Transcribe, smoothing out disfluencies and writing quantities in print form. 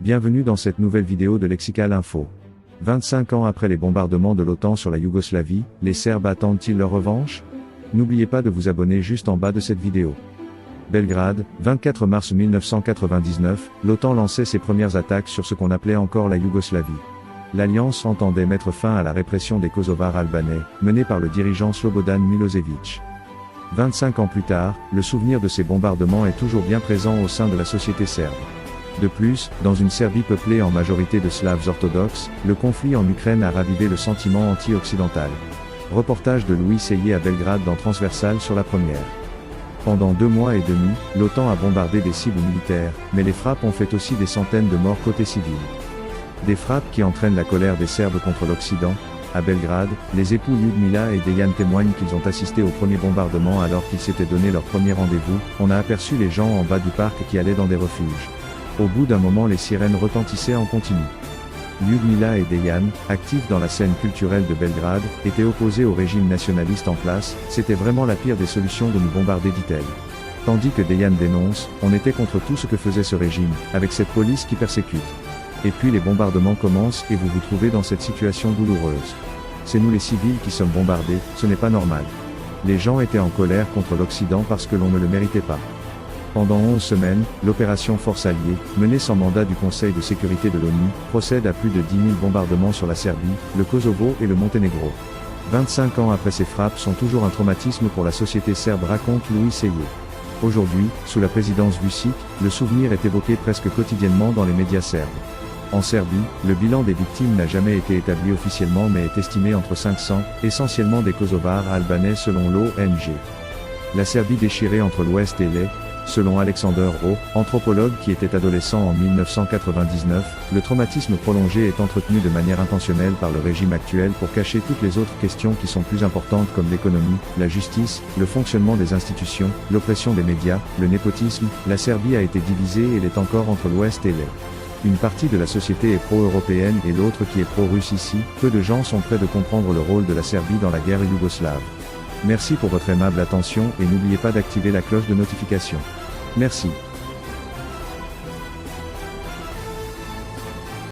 Bienvenue dans cette nouvelle vidéo de Lexical Info. 25 ans après les bombardements de l'OTAN sur la Yougoslavie, les Serbes attendent-ils leur revanche? N'oubliez pas de vous abonner juste en bas de cette vidéo. Belgrade, 24 mars 1999, l'OTAN lançait ses premières attaques sur ce qu'on appelait encore la Yougoslavie. L'Alliance entendait mettre fin à la répression des Kosovars albanais, menée par le dirigeant Slobodan Milosevic. 25 ans plus tard, le souvenir de ces bombardements est toujours bien présent au sein de la société serbe. De plus, dans une Serbie peuplée en majorité de Slaves orthodoxes, le conflit en Ukraine a ravivé le sentiment anti-occidental. Reportage de Louis Seyé à Belgrade dans Transversal sur la première. Pendant 2 mois et demi, l'OTAN a bombardé des cibles militaires, mais les frappes ont fait aussi des centaines de morts côté civil. Des frappes qui entraînent la colère des Serbes contre l'Occident. À Belgrade, les époux Ljudmila et Dejan témoignent qu'ils ont assisté au premier bombardement alors qu'ils s'étaient donné leur premier rendez-vous. On a aperçu les gens en bas du parc qui allaient dans des refuges. Au bout d'un moment, les sirènes retentissaient en continu. Ljudmila et Dejan, actifs dans la scène culturelle de Belgrade, étaient opposés au régime nationaliste en place. C'était vraiment la pire des solutions de nous bombarder, dit-elle. Tandis que Dejan dénonce, on était contre tout ce que faisait ce régime, avec cette police qui persécute. Et puis les bombardements commencent et vous vous trouvez dans cette situation douloureuse. C'est nous les civils qui sommes bombardés, ce n'est pas normal. Les gens étaient en colère contre l'Occident parce que l'on ne le méritait pas. Pendant 11 semaines, l'opération Force Alliée, menée sans mandat du Conseil de sécurité de l'ONU, procède à plus de 10 000 bombardements sur la Serbie, le Kosovo et le Monténégro. 25 ans après ces frappes sont toujours un traumatisme pour la société serbe, raconte Louis Seyé. Aujourd'hui, sous la présidence Vučić, le souvenir est évoqué presque quotidiennement dans les médias serbes. En Serbie, le bilan des victimes n'a jamais été établi officiellement mais est estimé entre 500, essentiellement des Kosovars albanais selon l'ONG. La Serbie déchirée entre l'Ouest et l'Est, selon Alexander O, anthropologue qui était adolescent en 1999, le traumatisme prolongé est entretenu de manière intentionnelle par le régime actuel pour cacher toutes les autres questions qui sont plus importantes comme l'économie, la justice, le fonctionnement des institutions, l'oppression des médias, le népotisme. La Serbie a été divisée et elle est encore entre l'Ouest et l'Est. Une partie de la société est pro-européenne et l'autre qui est pro-russe ici. Peu de gens sont prêts de comprendre le rôle de la Serbie dans la guerre yougoslave. Merci pour votre aimable attention et n'oubliez pas d'activer la cloche de notification. Merci.